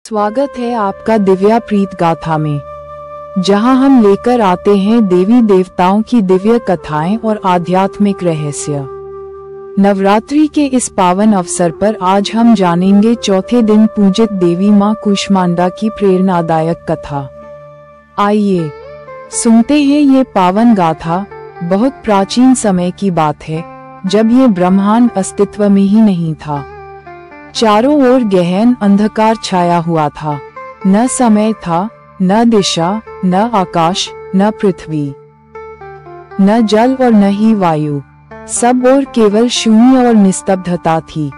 स्वागत है आपका दिव्या प्रीत गाथा में, जहां हम लेकर आते हैं देवी देवताओं की दिव्य कथाएं और आध्यात्मिक रहस्य। नवरात्रि के इस पावन अवसर पर आज हम जानेंगे चौथे दिन पूजित देवी मां कूष्मांडा की प्रेरणादायक कथा। आइए सुनते हैं ये पावन गाथा। बहुत प्राचीन समय की बात है, जब ये ब्रह्मांड अस्तित्व में ही नहीं था। चारों ओर गहन अंधकार छाया हुआ था। न समय था, न दिशा, न आकाश, न पृथ्वी, न जल और न ही वायु। सब और केवल शून्य और निस्तब्धता थी।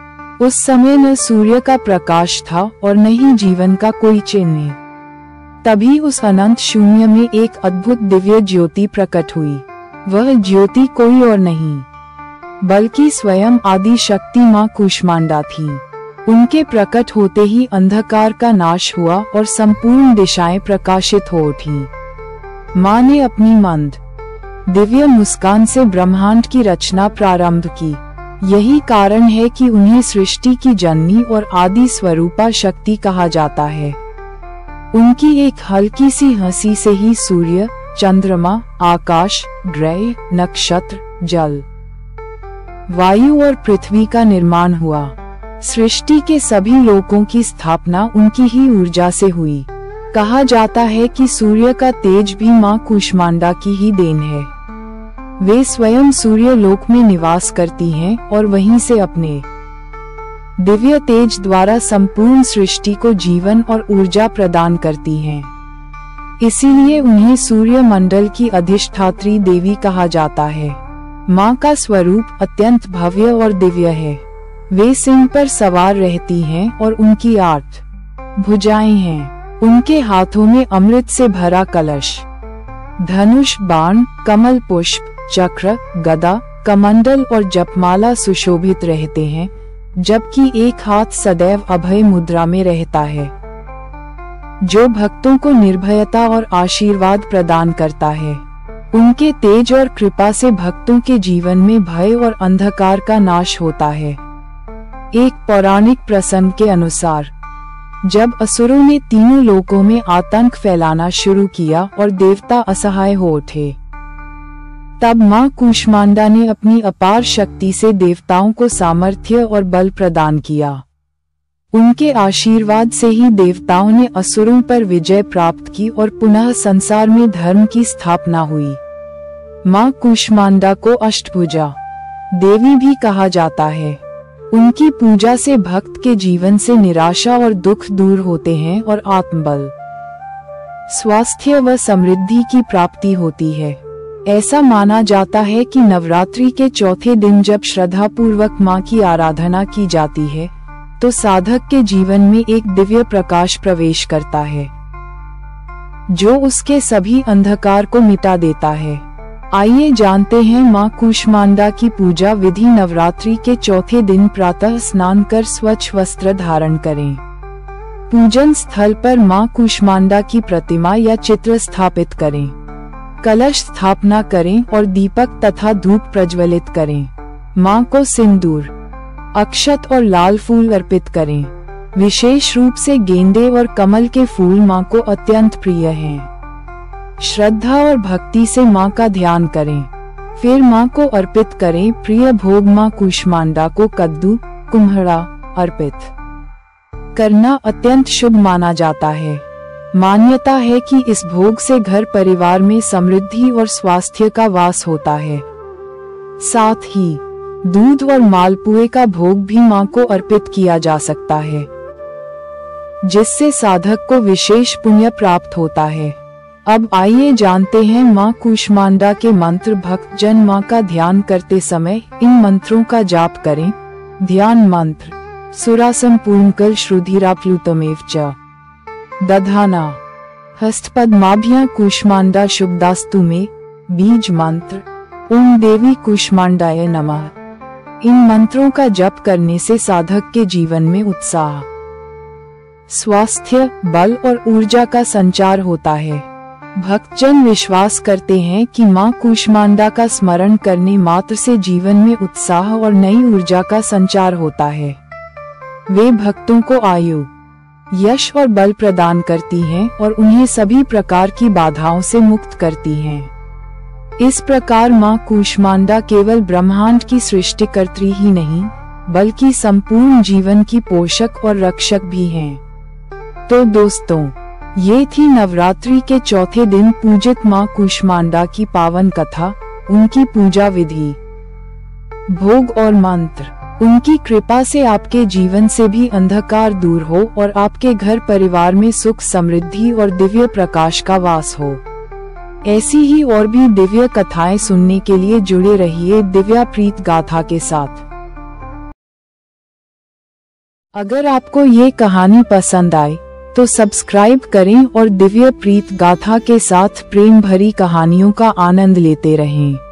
उस समय न सूर्य का प्रकाश था और न ही जीवन का कोई चिन्ह। तभी उस अनंत शून्य में एक अद्भुत दिव्य ज्योति प्रकट हुई। वह ज्योति कोई और नहीं बल्कि स्वयं आदि शक्ति मां कूष्मांडा थी। उनके प्रकट होते ही अंधकार का नाश हुआ और संपूर्ण दिशाएं प्रकाशित हो उठी। मां ने अपनी मंद दिव्य मुस्कान से ब्रह्मांड की रचना प्रारंभ की। यही कारण है कि उन्हें सृष्टि की जननी और आदि स्वरूपा शक्ति कहा जाता है। उनकी एक हल्की सी हंसी से ही सूर्य, चंद्रमा, आकाश, ग्रह, नक्षत्र, जल, वायु और पृथ्वी का निर्माण हुआ। सृष्टि के सभी लोकों की स्थापना उनकी ही ऊर्जा से हुई। कहा जाता है कि सूर्य का तेज भी मां कूष्मांडा की ही देन है। वे स्वयं सूर्य लोक में निवास करती हैं और वहीं से अपने दिव्य तेज द्वारा संपूर्ण सृष्टि को जीवन और ऊर्जा प्रदान करती हैं। इसीलिए उन्हें सूर्य मंडल की अधिष्ठात्री देवी कहा जाता है। मां का स्वरूप अत्यंत भव्य और दिव्य है। वे सिंह पर सवार रहती हैं और उनकी 8 भुजाएं हैं। उनके हाथों में अमृत से भरा कलश, धनुष, बाण, कमल पुष्प, चक्र, गदा, कमंडल और जपमाला सुशोभित रहते हैं, जबकि एक हाथ सदैव अभय मुद्रा में रहता है, जो भक्तों को निर्भयता और आशीर्वाद प्रदान करता है। उनके तेज और कृपा से भक्तों के जीवन में भय और अंधकार का नाश होता है। एक पौराणिक प्रसंग के अनुसार, जब असुरों ने तीनों लोकों में आतंक फैलाना शुरू किया और देवता असहाय हो उठे, तब मां कूष्मांडा ने अपनी अपार शक्ति से देवताओं को सामर्थ्य और बल प्रदान किया। उनके आशीर्वाद से ही देवताओं ने असुरों पर विजय प्राप्त की और पुनः संसार में धर्म की स्थापना हुई। मां कूष्मांडा को अष्टभुजा देवी भी कहा जाता है। उनकी पूजा से भक्त के जीवन से निराशा और दुख दूर होते हैं और आत्मबल, स्वास्थ्य व समृद्धि की प्राप्ति होती है। ऐसा माना जाता है कि नवरात्रि के चौथे दिन जब श्रद्धा पूर्वक मां की आराधना की जाती है, तो साधक के जीवन में एक दिव्य प्रकाश प्रवेश करता है, जो उसके सभी अंधकार को मिटा देता है। आइए जानते हैं मां कूष्मांडा की पूजा विधि। नवरात्रि के चौथे दिन प्रातः स्नान कर स्वच्छ वस्त्र धारण करें। पूजन स्थल पर मां कूष्मांडा की प्रतिमा या चित्र स्थापित करें। कलश स्थापना करें और दीपक तथा धूप प्रज्वलित करें। मां को सिंदूर, अक्षत और लाल फूल अर्पित करें। विशेष रूप से गेंदे और कमल के फूल मां को अत्यंत प्रिय हैं। श्रद्धा और भक्ति से मां का ध्यान करें। फिर मां को अर्पित करें प्रिय भोग। मां कूष्मांडा को कद्दू, कुम्हड़ा अर्पित करना अत्यंत शुभ माना जाता है। मान्यता है कि इस भोग से घर परिवार में समृद्धि और स्वास्थ्य का वास होता है। साथ ही दूध और मालपुए का भोग भी मां को अर्पित किया जा सकता है, जिससे साधक को विशेष पुण्य प्राप्त होता है। अब आइए जानते हैं मां कूष्मांडा के मंत्र। भक्तजन मां का ध्यान करते समय इन मंत्रों का जाप करें। ध्यान मंत्र: सुरासम पूर्णकल श्रुधिराप्लुतमेव च दधाना हस्तपद्माभ्यां कूष्मांडा शुभदास्तु में। बीज मंत्र: ओम देवी कूष्मांडाय नमः। इन मंत्रों का जप करने से साधक के जीवन में उत्साह, स्वास्थ्य, बल और ऊर्जा का संचार होता है। भक्तजन विश्वास करते हैं कि मां कूष्मांडा का स्मरण करने मात्र से जीवन में उत्साह और नई ऊर्जा का संचार होता है। वे भक्तों को आयु, यश और बल प्रदान करती हैं और उन्हें सभी प्रकार की बाधाओं से मुक्त करती हैं। इस प्रकार माँ कूष्मांडा केवल ब्रह्मांड की सृष्टिकर्त्री ही नहीं, बल्कि संपूर्ण जीवन की पोषक और रक्षक भी हैं। तो दोस्तों, ये थी नवरात्रि के चौथे दिन पूजित माँ कूष्मांडा की पावन कथा, उनकी पूजा विधि, भोग और मंत्र। उनकी कृपा से आपके जीवन से भी अंधकार दूर हो और आपके घर परिवार में सुख, समृद्धि और दिव्य प्रकाश का वास हो। ऐसी ही और भी दिव्य कथाएं सुनने के लिए जुड़े रहिए दिव्या प्रीत गाथा के साथ। अगर आपको ये कहानी पसंद आए तो सब्सक्राइब करें और दिव्य प्रीत गाथा के साथ प्रेम भरी कहानियों का आनंद लेते रहें।